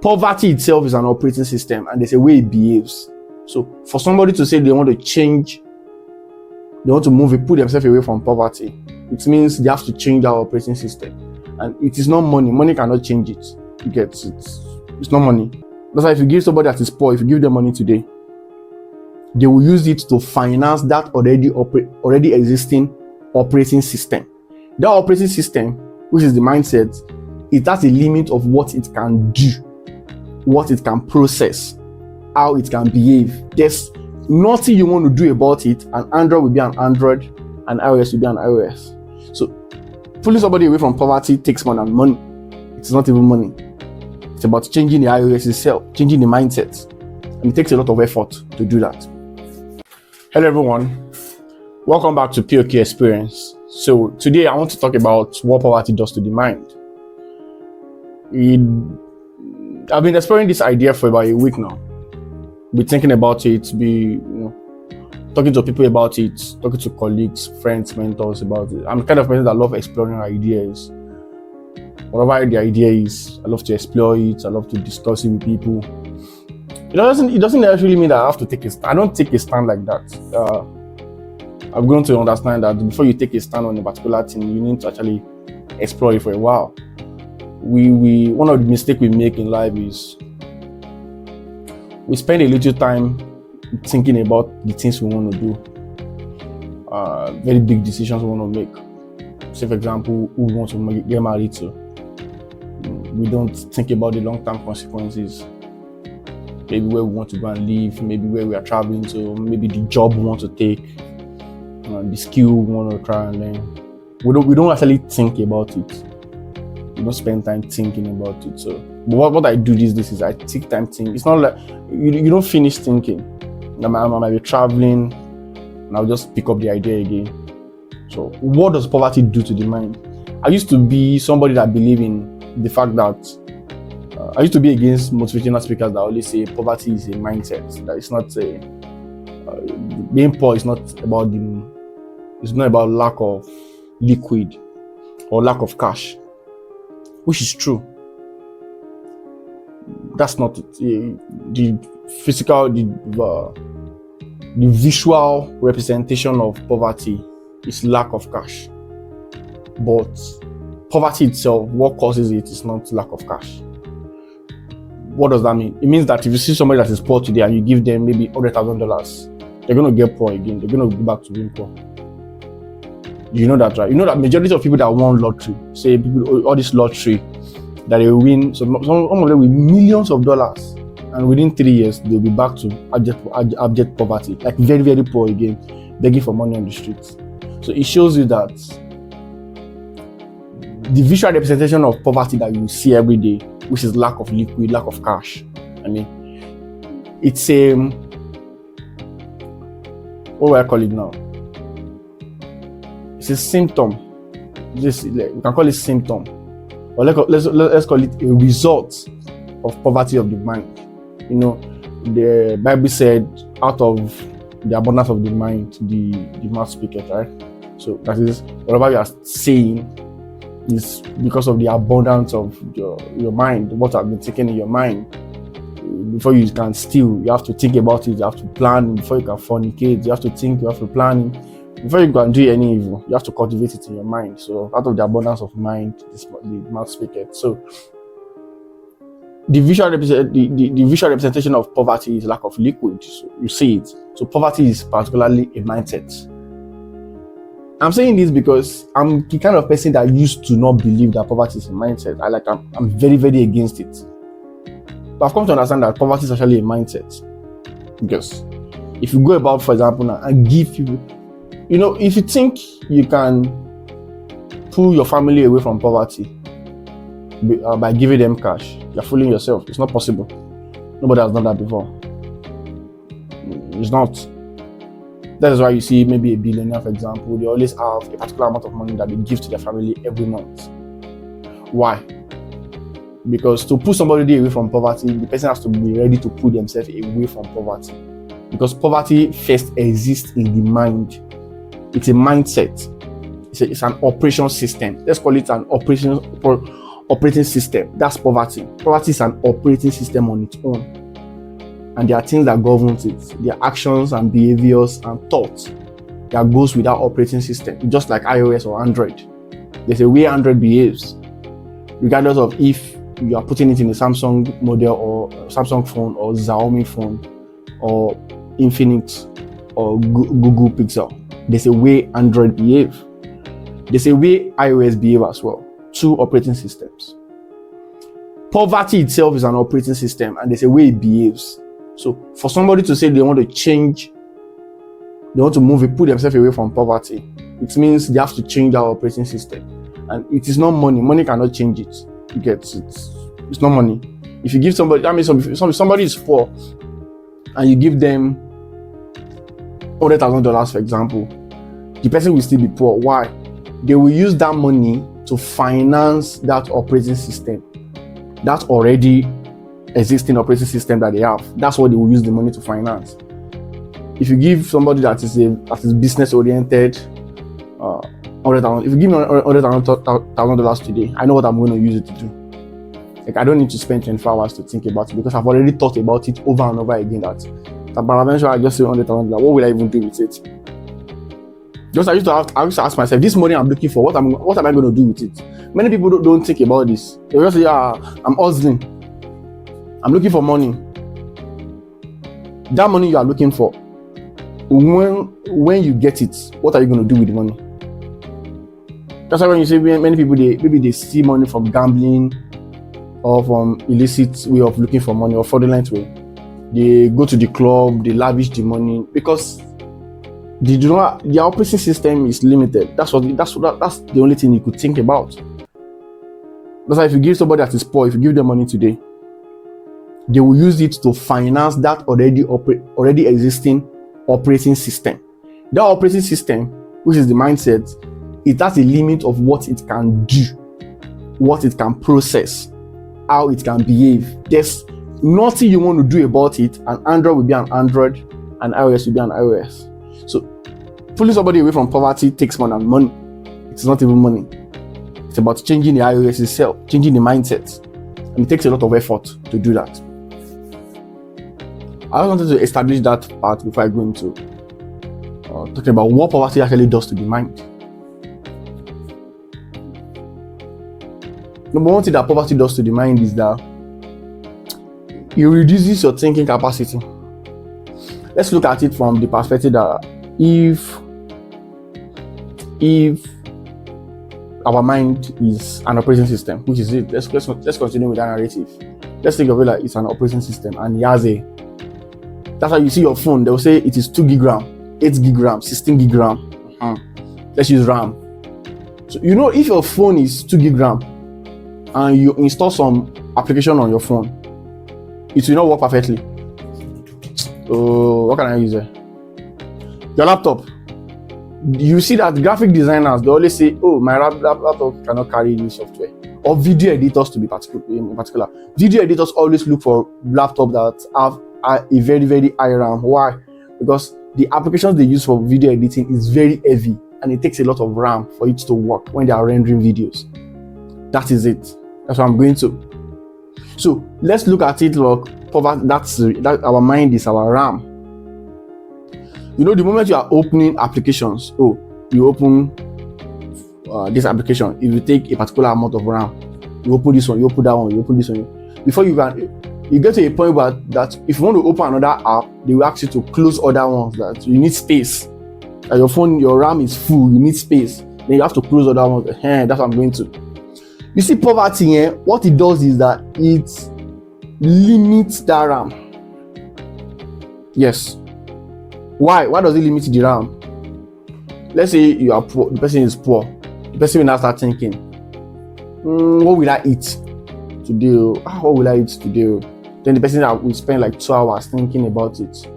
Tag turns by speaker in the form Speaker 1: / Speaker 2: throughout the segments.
Speaker 1: poverty itself is an operating system, and there's a way it behaves. So for somebody to say they want to change, they want to put themselves away from poverty, it means they have to change our operating system. And it is not money. Money cannot change it. You get it. It's not money. That's why if you give somebody that is poor, if you give them money today, they will use it to finance that already existing operating system. That operating system, which is the mindset, it has a limit of what it can do, what it can process, how it can behave. There's nothing you want to do about it. An Android will be an Android, and iOS will be an iOS. So pulling somebody away from poverty takes more than money. It's not even money. It's about changing the iOS itself, changing the mindset. And it takes a lot of effort to do that. Hello everyone. Welcome back to POK Experience. So today I want to talk about what poverty does to the mind. I've been exploring this idea for about a week now. Be thinking about it, talking to people about it, talking to colleagues, friends, mentors about it. I'm the kind of person that love exploring ideas. Whatever the idea is, I love to explore it. I love to discuss it with people. It doesn't necessarily mean that I have to take a stand. I don't take a stand like that. I've grown to understand that before you take a stand on a particular thing, you need to actually explore it for a while. One of the mistakes we make in life is we spend a little time thinking about the things we want to do, very big decisions we want to make. Say, for example, who we want to get married to. We don't think about the long-term consequences. Maybe where we want to go and live, maybe where we are traveling to, maybe the job we want to take, the skill we want to try and learn. We don't actually think about it. We don't spend time thinking about it. So, but what I do these days is I take time thinking. It's not like you don't finish thinking. I might be traveling, and I'll just pick up the idea again. So, what does poverty do to the mind? I used to be somebody that believed in the fact that I used to be against motivational speakers that always say poverty is a mindset. That it's not being poor is not about it's not about lack of liquid or lack of cash, which is true. That's not it. The physical, the visual representation of poverty is lack of cash. But poverty itself, what causes it is not lack of cash. What does that mean? It means that if you see somebody that is poor today and you give them maybe $100,000, they're going to get poor again. They're going to go back to being poor. You know that, right? You know that majority of people that won lottery, say people, all this lottery, that they win, so some of them win millions of dollars, and within 3 years, they'll be back to abject poverty, like very, very poor again, begging for money on the streets. So it shows you that the visual representation of poverty that you see every day, which is lack of liquid, lack of cash. I mean, it's what do I call it now? It's a symptom. We can call it symptom, or let's call it a result of poverty of the mind. You know, the Bible said, "Out of the abundance of the mind, the mouth speaketh," right? So that is whatever you are saying is because of the abundance of your mind, what has been taken in your mind. Before you can steal, you have to think about it, you have to plan. Before you can fornicate, you have to think, you have to plan. Before you can do any evil, you have to cultivate it in your mind. So out of the abundance of mind, the mouth speaketh. So the visual representation of poverty is lack of liquid. So you see it. So poverty is particularly a mindset. I'm saying this because I'm the kind of person that used to not believe that poverty is a mindset. I'm very, very against it. But I've come to understand that poverty is actually a mindset. Because if you go about, for example, now and give people, if you think you can pull your family away from poverty by giving them cash, you're fooling yourself. It's not possible. Nobody has done that before. It's not. That is why you see maybe a billionaire, for example, they always have a particular amount of money that they give to their family every month. Why? Because to pull somebody away from poverty, the person has to be ready to pull themselves away from poverty. Because poverty first exists in the mind. It's a mindset. It's an operation system. Let's call it an operating system. That's poverty. Poverty is an operating system on its own. And there are things that govern it. Their actions and behaviors and thoughts that goes with that operating system. Just like iOS or Android. There's a way Android behaves. Regardless of if you are putting it in a Samsung model or Samsung phone or Xiaomi phone or Infinix or Google Pixel. There's a way Android behave. There's a way iOS behave as well. Two operating systems. Poverty itself is an operating system and there's a way it behaves. So for somebody to say they want to change, they want to put themselves away from poverty, it means they have to change that operating system. And it is not money. Money cannot change it. You get it. It's not money. If you give somebody, that means somebody is poor and you give them $100,000, for example, the person will still be poor. Why? They will use that money to finance that operating system, that already existing operating system that they have. That's what they will use the money to finance. If you give somebody that is business oriented, $100,000. If you give me $100,000 today, I know what I'm going to use it to do. Like I don't need to spend 24 hours to think about it because I've already thought about it over and over again. But eventually I just say $100,000. What will I even do with it? Just I used to ask myself, this money I'm looking for, what am I going to do with it? Many people don't think about this. They just say, I'm hustling. I'm looking for money. That money you are looking for, when you get it, what are you going to do with the money? That's why when you say many people, they see money from gambling or from illicit way of looking for money or fraudulent way. They go to the club, they lavish the money because they do not. Their operating system is limited. That's the only thing you could think about. That's why if you give somebody that is poor, if you give them money today, they will use it to finance that already existing operating system. That operating system, which is the mindset, it has a limit of what it can do, what it can process, how it can behave. There's nothing you want to do about it, and Android will be an Android, and iOS will be an iOS. So, pulling somebody away from poverty takes more than money. It's not even money. It's about changing the iOS itself, changing the mindset, and it takes a lot of effort to do that. I just wanted to establish that part before I go into talking about what poverty actually does to the mind. Number one thing that poverty does to the mind is that it reduces your thinking capacity. Let's look at it from the perspective that if our mind is an operating system, which is it, let's continue with that narrative. Let's think of it like it's an operating system and it has that's how you see your phone, they'll say it is 2 gig RAM, 8 gig RAM, 16 gig RAM. Let's use RAM. So if your phone is 2 gig RAM and you install some application on your phone, it will not work perfectly. What can I use there? Your laptop. You see that graphic designers, they always say, my laptop cannot carry this software. Or video editors in particular. Video editors always look for laptops that have a very, very high RAM. Why? Because the applications they use for video editing is very heavy and it takes a lot of RAM for it to work when they are rendering videos. That is it. That's what I'm going to. So let's look at it like poverty. That our mind is our RAM. The moment you are opening applications, you open this application. If you take a particular amount of RAM, you open this one, you open that one, you open this one. Before you get to a point where that if you want to open another app, they will ask you to close other ones. That you need space. Your phone, your RAM is full. You need space. Then you have to close other ones. That's what I'm going to. You see, poverty, what it does is that it limits that RAM. Yes. Why? Why does it limit the RAM? Let's say you are poor, the person is poor. The person will now start thinking, what will I eat today? What will I eat today? Then the person that will spend like 2 hours thinking about it.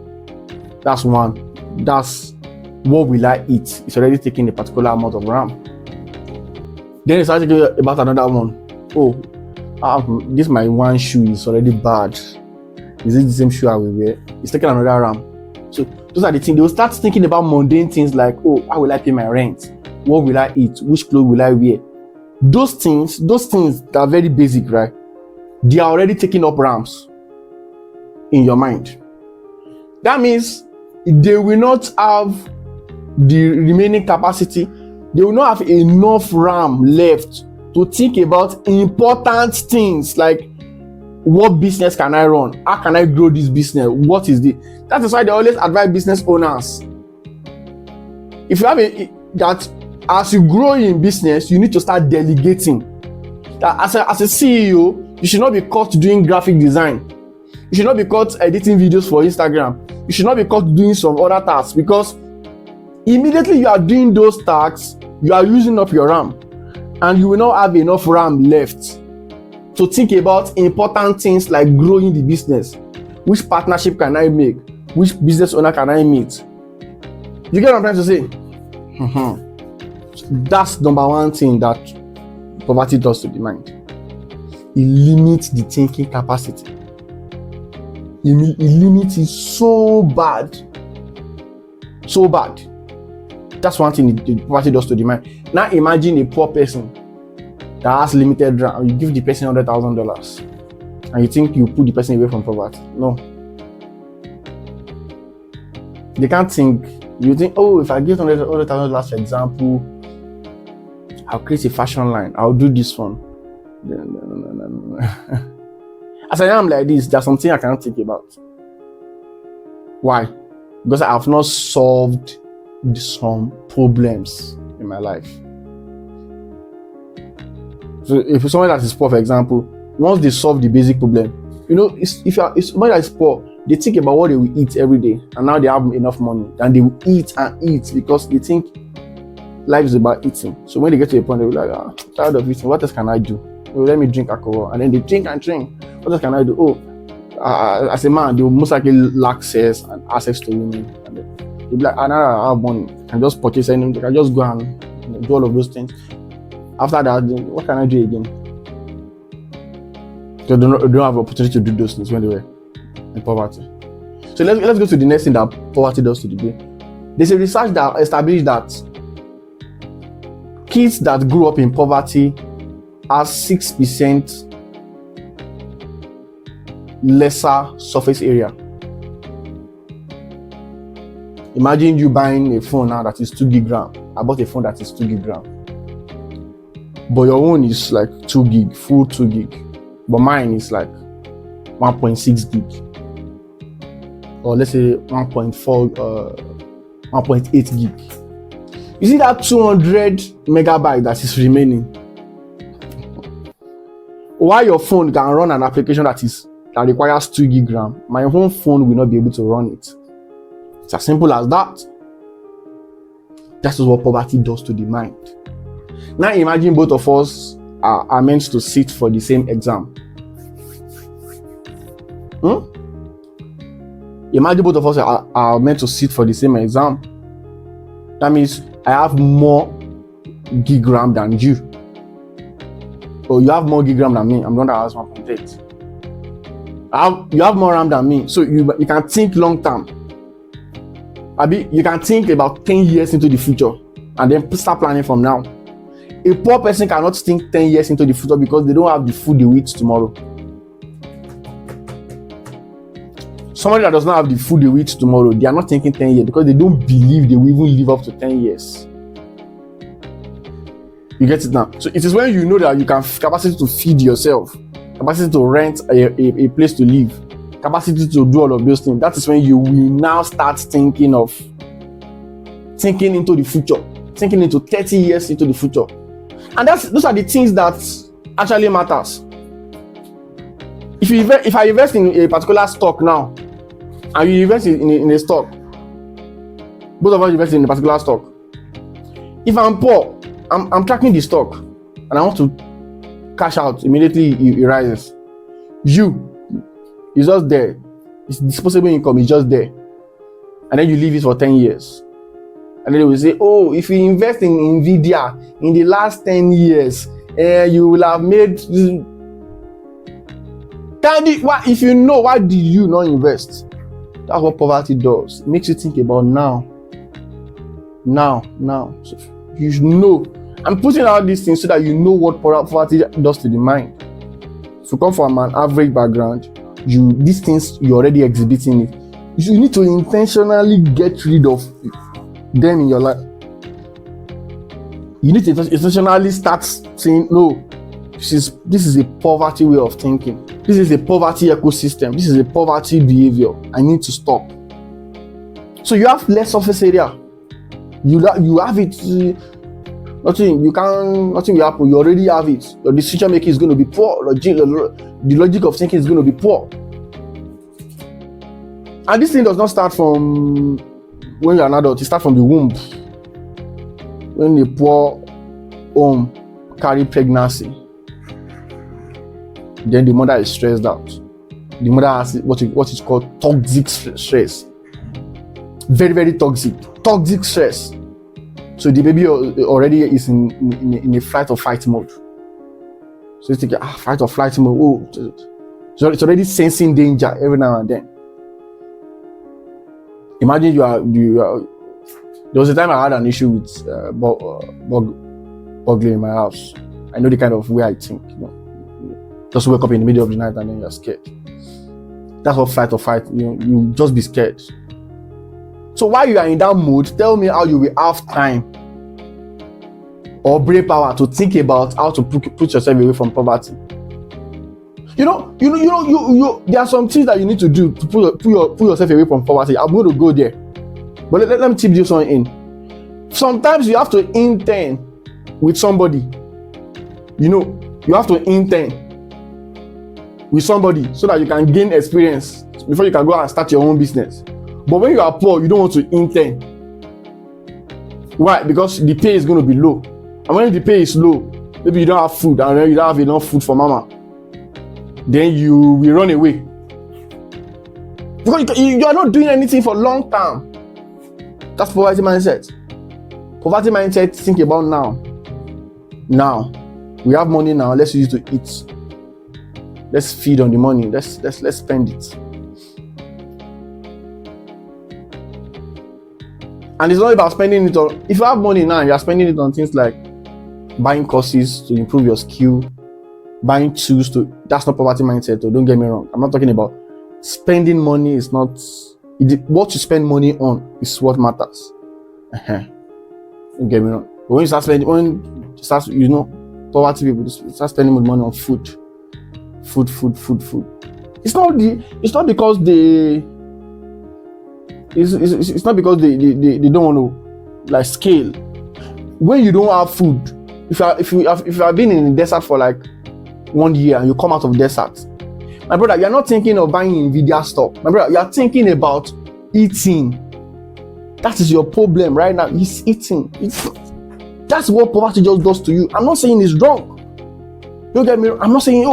Speaker 1: That's one. That's what will I eat? It's already taking a particular amount of RAM. Then it's starts thinking about another one. This my one shoe is already bad. Is it the same shoe I will wear? It's taking another RAM. So those are the things. They will start thinking about mundane things like, how will I pay my rent? What will I eat? Which clothes will I wear? those things that are very basic, right? They are already taking up ramps in your mind. That means they will not have the remaining capacity. They will not have enough RAM left to think about important things like, what business can I run? How can I grow this business? What is the? That is why they always advise business owners. If you have that as you grow in business, you need to start delegating. That as a CEO, you should not be caught doing graphic design. You should not be caught editing videos for Instagram. You should not be caught doing some other tasks, because immediately you are doing those tasks, you are using up your RAM, and you will not have enough RAM left to think about important things like growing the business. Which partnership can I make? Which business owner can I meet? You get what I'm trying to say? That's number one thing that poverty does to the mind. It limits the thinking capacity. It limits it so bad. So bad. That's one thing the poverty does to the mind. Now imagine a poor person that has limited RAM. You give the person $100,000 and you think you put the person away from poverty. No. They can't think. You think, oh, if I give $100,000, for example, I'll create a fashion line. I'll do this one. No. As I am like this, there's something I cannot think about. Why? Because I have not solved some problems in my life. So if someone that is poor, for example, once they solve the basic problem, if someone that is poor, they think about what they will eat every day, and now they have enough money, and they will eat and eat because they think life is about eating. So when they get to a point, they'll be like, I'm tired of eating. What else can I do? Oh, let me drink alcohol. And then they drink and drink. What else can I do? Oh, as a man, they will most likely lack sex and access to women. And they'll be like, now I have money. I can just purchase anything. I can just go and do all of those things. After that, what can I do again? They don't have opportunity to do those things when they were in poverty. So let's go to the next thing that poverty does to the brain. There's a research that established that kids that grew up in poverty have 6% lesser surface area. Imagine you buying a phone now that is 2 gig RAM. I bought a phone that is 2 gig RAM. But your own is like 2 gig, full 2 gig. But mine is like 1.6 gig. Or let's say 1.8 gig. You see that 200 megabyte that is remaining? While your phone can run an application that requires 2 gig RAM, my own phone will not be able to run it. It's as simple as that. That is what poverty does to the mind. Now imagine both of us are meant to sit for the same exam. Imagine both of us are meant to sit for the same exam. That means I have more gig RAM than you. Or you have more gig RAM than me. I'm the one that has 1.8. You have more RAM than me. So you can think long term. You can think about 10 years into the future and then start planning from now. A poor person cannot think 10 years into the future because they don't have the food they will eat tomorrow. Somebody that does not have the food they will eat tomorrow, they are not thinking 10 years because they don't believe they will even live up to 10 years. You get it now? So it is when you know that you can have capacity to feed yourself, capacity to rent a place to live, capacity to do all of those things. That is when you will now start thinking into the future, thinking into 30 years into the future. And those are the things that actually matters. If I invest in a particular stock now, and you invest in a stock, both of us invest in a particular stock. If I'm poor, I'm tracking the stock, and I want to cash out immediately. It rises. It's just there. It's disposable income. It's just there, and then you leave it for 10 years, and then they will say, "Oh, if you invest in Nvidia in the last 10 years, you will have made." If you know, why did you not invest? That's what poverty does. It makes you think about now. So you know, I'm putting out these things so that you know what poverty does to the mind. So come from an average background, these things you're already exhibiting it. You need to intentionally get rid of them in your life. You need to intentionally start saying, no, this is a poverty way of thinking. This is a poverty ecosystem. This is a poverty behavior. I need to stop. So you have less surface area. You have it. Nothing will happen. You already have it. Your decision making is going to be poor. The logic of thinking is going to be poor. And this thing does not start from when you're an adult. It starts from the womb. When the poor home carry pregnancy, then the mother is stressed out. The mother has what is called toxic stress. Very, very toxic stress. So the baby already is in a fight or flight mode. So it's like fight or flight mode. Oh, so it's already sensing danger every now and then. Imagine you are. There was a time I had an issue with burglary in my house. I know the kind of way I think. Just wake up in the middle of the night and then you're scared. That's what flight or fight. You just be scared. So while you are in that mood, tell me how you will have time or brain power to think about how to put yourself away from poverty. There are some things that you need to do to put yourself away from poverty. I'm going to go there, but let me tip this one in. Sometimes you have to intern with somebody. You have to intern with somebody so that you can gain experience before you can go and start your own business. But when you are poor, you don't want to intern. Why? Because the pay is going to be low. And when the pay is low, maybe you don't have food and then you don't have enough food for mama. Then you will run away. Because you are not doing anything for long term. That's poverty mindset. Poverty mindset, think about now. Now. We have money now, let's use it to eat. Let's feed on the money. Let's spend it. And it's not about spending it on, if you have money now, you're spending it on things like buying courses to improve your skill, buying tools that's not poverty mindset, don't get me wrong. I'm not talking about spending money is not, what you spend money on is what matters. Don't get me wrong. But when you start spending, poverty people start spending money on food. It's not because they don't want to like scale. When you don't have food, if you have been in the desert for like 1 year and you come out of desert, my brother, you're not thinking of buying Nvidia stock. My brother, you're thinking about eating. That is your problem right now. It's eating. That's what poverty just does to you. I'm not saying it's wrong. Don't get me wrong. I'm not saying,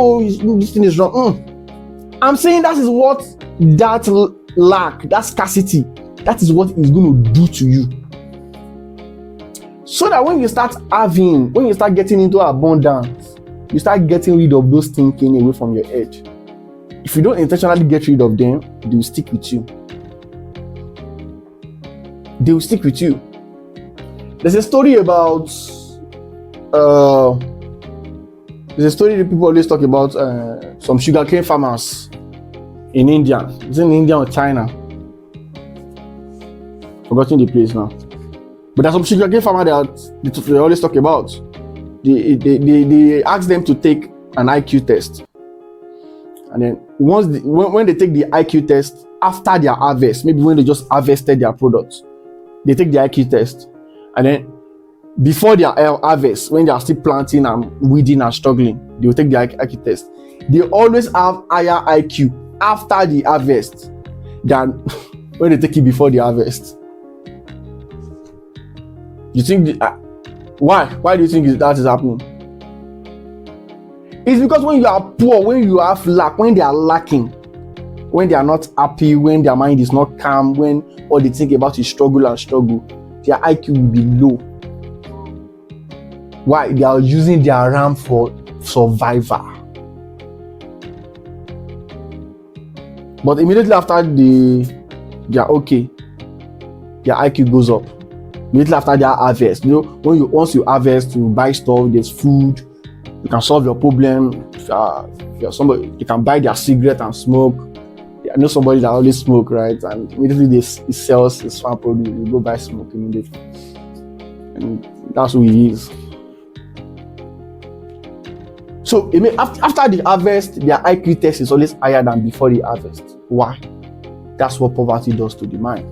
Speaker 1: this thing is wrong. I'm saying that is what that lack, that scarcity, that is what it's going to do to you. So that when you start getting into abundance, you start getting rid of those thinking away from your head. If you don't intentionally get rid of them, they will stick with you. They will stick with you. There's a story about that people always talk about some sugarcane farmers in India. Is it in India or China? Forgotten the place now. But there's some sugarcane farmer that they always talk about. They ask them to take an IQ test, and then when they take the IQ test after their harvest, maybe when they just harvested their products, they take the IQ test, and then before their harvest, when they are still planting and weeding and struggling, they will take the IQ test. They always have higher IQ after the harvest than when they take it before the harvest. You think why? Why do you think that is happening? It's because when you are poor, when you have lack, when they are lacking, when they are not happy, when their mind is not calm, when all they think about is struggle, their IQ will be low. Why? They are using their RAM for survival. But immediately after they are okay, their IQ goes up. Immediately after their harvest, once you harvest, you buy stuff, there's food, you can solve your problem. If you're somebody, you can buy their cigarette and smoke. I know somebody that always smoke, right? And immediately he sells his farm produce, you go buy smoke immediately. And that's who he is. So after the harvest, their IQ test is always higher than before the harvest. Why? That's what poverty does to the mind.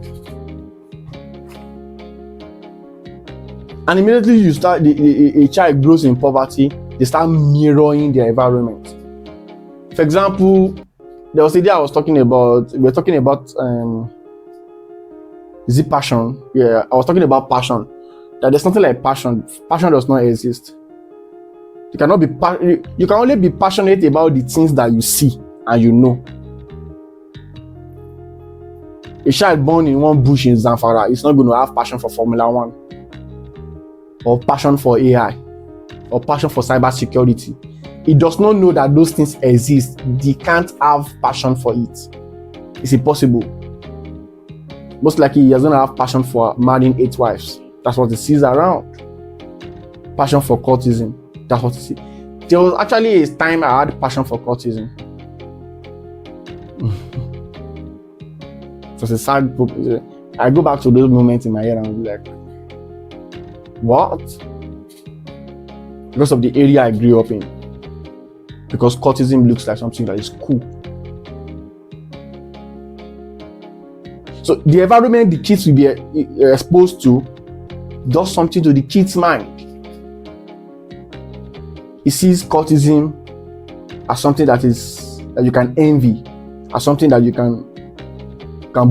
Speaker 1: And immediately you start, a child grows in poverty, they start mirroring their environment. For example, there was a day we were talking about is it passion? Yeah, I was talking about passion. That there's something like passion. Passion does not exist. You can only be passionate about the things that you see and you know. A child born in one bush in Zamfara is not going to have passion for Formula 1 or passion for AI or passion for cybersecurity. He does not know that those things exist. He can't have passion for it. It's impossible. Most likely, he doesn't have passion for marrying 8 wives. That's what he sees around. Passion for courtesan. That's what he sees. There was actually a time I had passion for courtesan. It was a sad book. I go back to those moments in my head and I'm like, what? Because of the area I grew up in. Because courtesan looks like something that is cool. So the environment the kids will be exposed to does something to the kid's mind. He sees courtesan as something that you can envy, as something that you can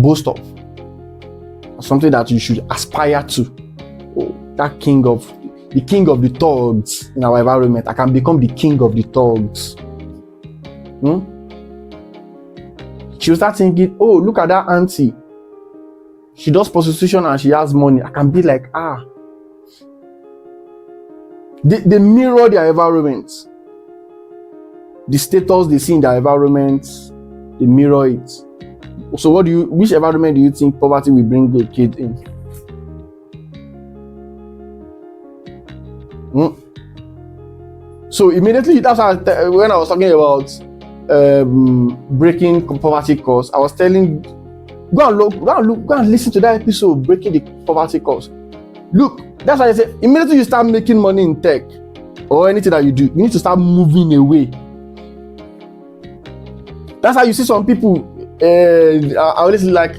Speaker 1: boast of, as something that you should aspire to. Oh, the king of the thugs in our environment. I can become the king of the thugs. She will start thinking, oh, look at that auntie. She does prostitution and she has money. I can be like, They mirror their environment. The status they see in their environment, they mirror it. So which environment do you think poverty will bring the kid in? So immediately, that's when I was talking about breaking poverty curse, I was telling, go and listen to that episode, breaking the poverty curse. Look, that's why I say, immediately you start making money in tech or anything that you do, you need to start moving away. That's how you see some people. I always like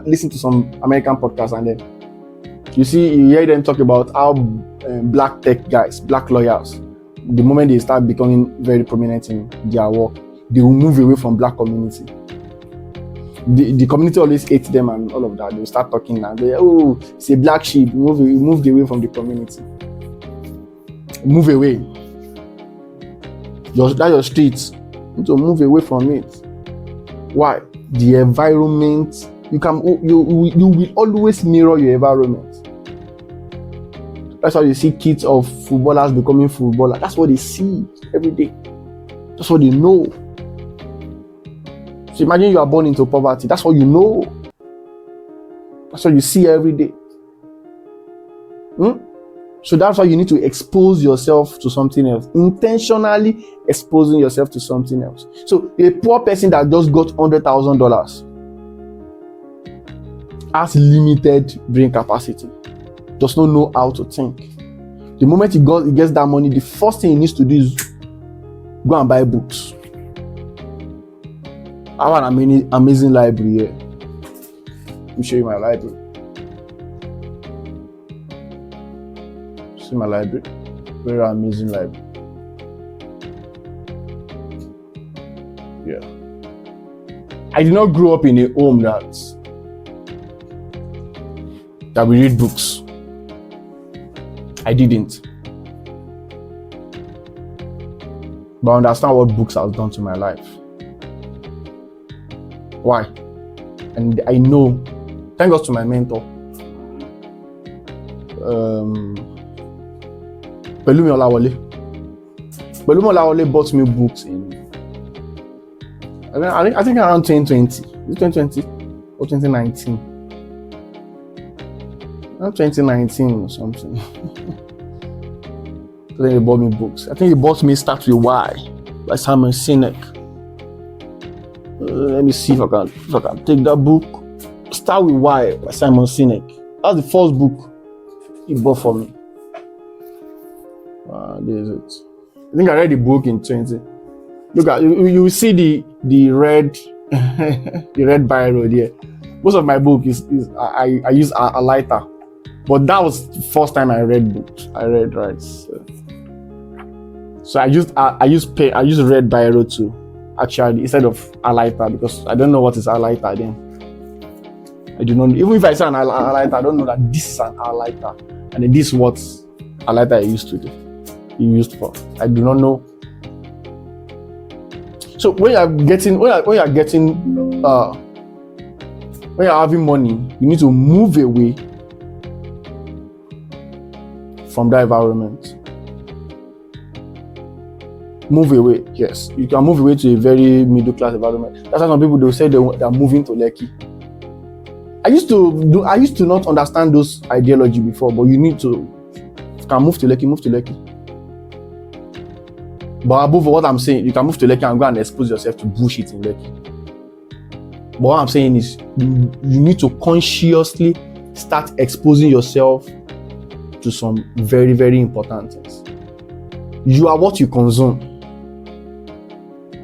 Speaker 1: listen to some American podcasts, and then you hear them talk about how black tech guys, black lawyers, the moment they start becoming very prominent in their work, they will move away from black community. The community always hates them and all of that. They will start talking and they, oh, it's a black sheep. Moved away from the community. Move away. That's your streets. You need to move away from it. Why? The environment. You will always mirror your environment. That's how you see kids of footballers becoming footballers. That's what they see every day. That's what they know. So imagine you are born into poverty. That's what you know. That's what you see every day. So that's why you need to expose yourself to something else. Intentionally exposing yourself to something else. So a poor person that just got $100,000 has limited brain capacity, does not know how to think. The moment he gets that money, the first thing he needs to do is go and buy books. I have an amazing library here. Let me show you my library. See my library. Very amazing library. Yeah. I did not grow up in a home that we read books. I didn't. But I understand what books have done to my life. Why? And I know, thank God to my mentor, Pelumi Olawole. Pelumi Olawole bought me books in, I think around 2020. Is it 2020 or 2019? 2019 or something. Then he bought me books. I think he bought me Start With Why by Simon Sinek. Let me see if I can take that book. Start With Why by Simon Sinek. That's the first book he bought for me. This is it. I think I read the book in 20. Look at you see the red the red biro there. Most of my book is I use a lighter, but that was the first time I read books. I read, right? So I used red biro too, actually, instead of a lighter, because I don't know what is a lighter then. I do not, even if I say an lighter, I don't know that this is an lighter, and then this is what a lighter used for. I do not know. So when you're having money, you need to move away from that environment. Move away, yes. You can move away to a very middle class environment. That's why some people they'll say they're moving to Lekki. I used to not understand those ideology before, but you need to, if you can move to Lekki. But above what I'm saying, you can move to Lekki and go and expose yourself to bullshit in Lekki. But what I'm saying is, you need to consciously start exposing yourself to some very, very important things. You are what you consume.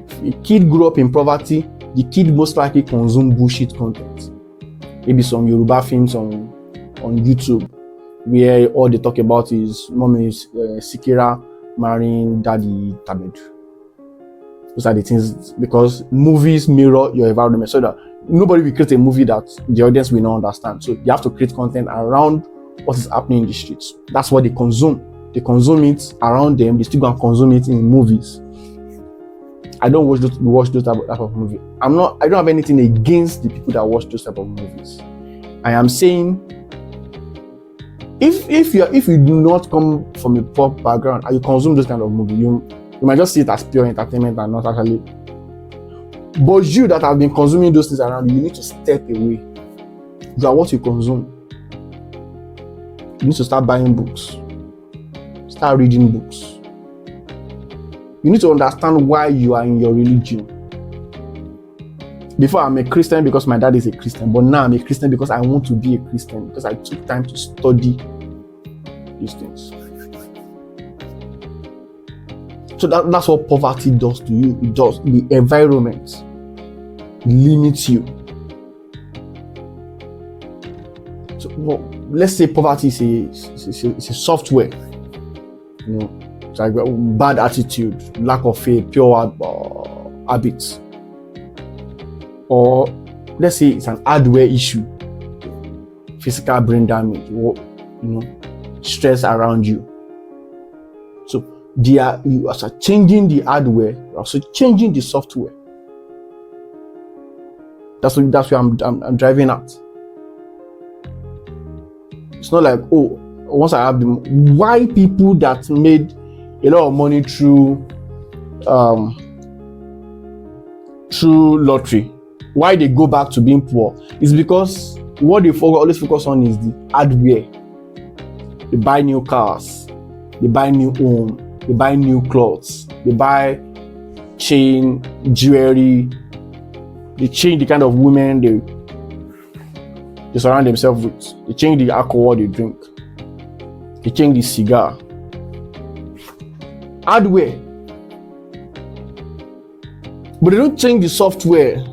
Speaker 1: If a kid grew up in poverty, the kid most likely consume bullshit content. Maybe some Yoruba films on YouTube, where all they talk about is mommy is Sikira marrying daddy Tabed. Those are the things, because movies mirror your environment, so that nobody will create a movie that the audience will not understand. So you have to create content around what is happening in the streets. That's what they consume. They consume it around them. They still go and consume it in movies. I don't watch those type of movie. I don't have anything against the people that watch those type of movies. I am saying, if you do not come from a poor background and you consume those kind of movie, you might just see it as pure entertainment and not actually. But you that have been consuming those things around you need to step away. You are what you consume. You need to start buying books. Start reading books. You need to understand why you are in your religion. Before, I'm a Christian because my dad is a Christian, but now I'm a Christian because I want to be a Christian, because I took time to study these things. So that's what poverty does to you. It does. The environment limits you. So, well, let's say poverty is a software. You know, it's like bad attitude, lack of faith, pure habits. Or let's say it's an hardware issue, physical brain damage, stress around you. So you are changing the hardware, you're also changing the software. That's where I'm driving at. It's not like, once I have them, why people that made a lot of money through lottery, why they go back to being poor is because what they always focus on is the hardware. They buy new cars, they buy new home, they buy new clothes, they buy chain, jewelry, they change the kind of women they surround themselves with, they change the alcohol they drink, they change the cigar. Hardware. But they don't change the software.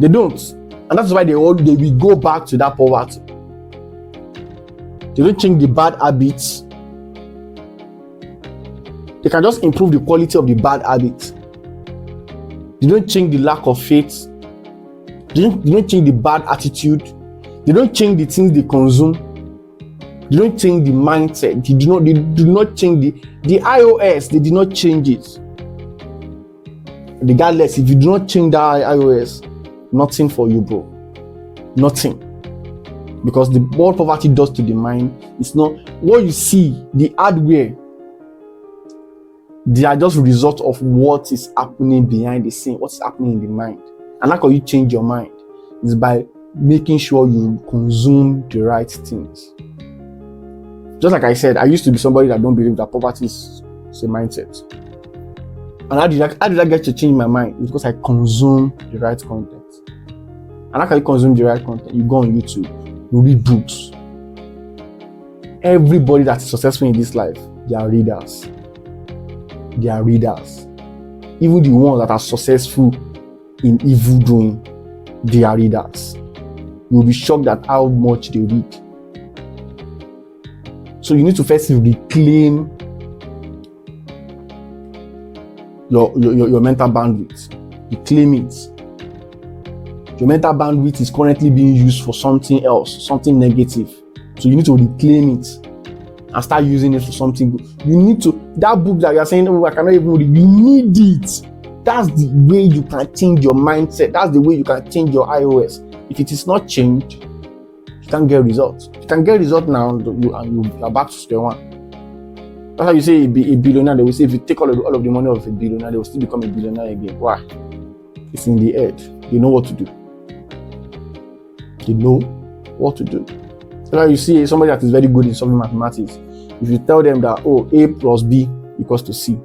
Speaker 1: They don't. And that's why they will go back to that poverty. They don't change the bad habits. They can just improve the quality of the bad habits. They don't change the lack of faith. They don't change the bad attitude. They don't change the things they consume. They don't change the mindset. They do not change the iOS. They did not change it. Regardless, if you do not change that iOS, nothing for you, bro. Nothing. Because what poverty does to the mind is not what you see, the hardware. They are just a result of what is happening behind the scene, what's happening in the mind. And how can you change your mind? Is by making sure you consume the right things. Just like I said, I used to be somebody that don't believe that poverty is a mindset. And how did I get to change my mind? It's because I consume the right content. And how can you consume the right content? You go on YouTube, you read books. Everybody that is successful in this life, they are readers. They are readers. Even the ones that are successful in evil doing, they are readers. You'll be shocked at how much they read. So you need to first reclaim your mental bandwidth. Reclaim it. Your mental bandwidth is currently being used for something else, something negative. So you need to reclaim it and start using it for something good. You need to, that book that you are saying, oh, I cannot even read, you need it. That's the way you can change your mindset. That's the way you can change your iOS. If it is not changed, you can't get results. You can get results now, you are back to square one. That's how you say a billionaire. They will say if you take all of the money of a billionaire, they will still become a billionaire again. Why? It's in the head. They know what to do. They know what to do. So now you see somebody that is very good in solving mathematics. If you tell them that, oh, A plus B equals to C.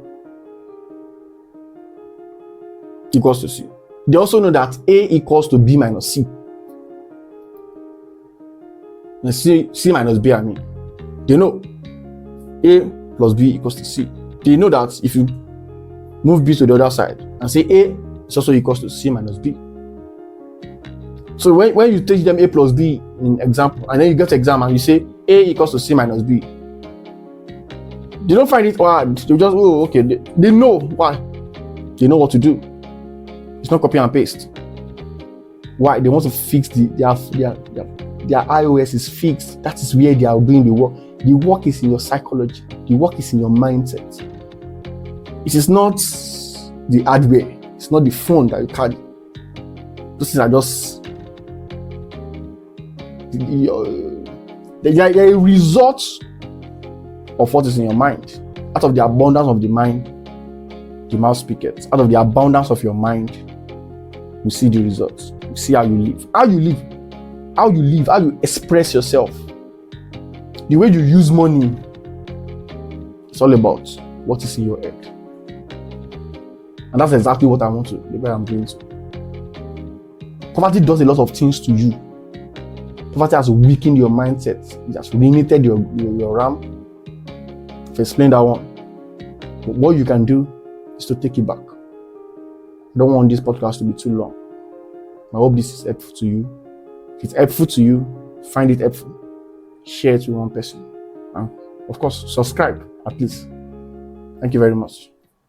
Speaker 1: Equals to C. They also know that A equals to B minus C. And C minus B, I mean. They know A plus B equals to C. They know that if you move B to the other side and say A is also equals to C minus B. So when you teach them A plus B in example, and then you get to exam and you say A equals to C minus B, they don't find it hard. They just, oh, okay. They know why. They know what to do. It's not copy and paste. Why? They want to fix their iOS is fixed. That is where they are doing the work. The work is in your psychology. The work is in your mindset. It is not the hardware. It's not the phone that you carry. Those things are just they are a result of what is in your mind. Out of the abundance of the mind, the mouth speaketh. Out of the abundance of your mind, you see the results. You see how you live. How you express yourself. The way you use money, it's all about what is in your head. And that's exactly what I want to, the way I'm going to. Poverty does a lot of things to you. Poverty has weakened your mindset. It has limited your RAM. I've explained that one. But what you can do is to take it back. I don't want this podcast to be too long. I hope this is helpful to you. If it's helpful to you, find it helpful. Share it with one person. And of course, subscribe at least. Thank you very much.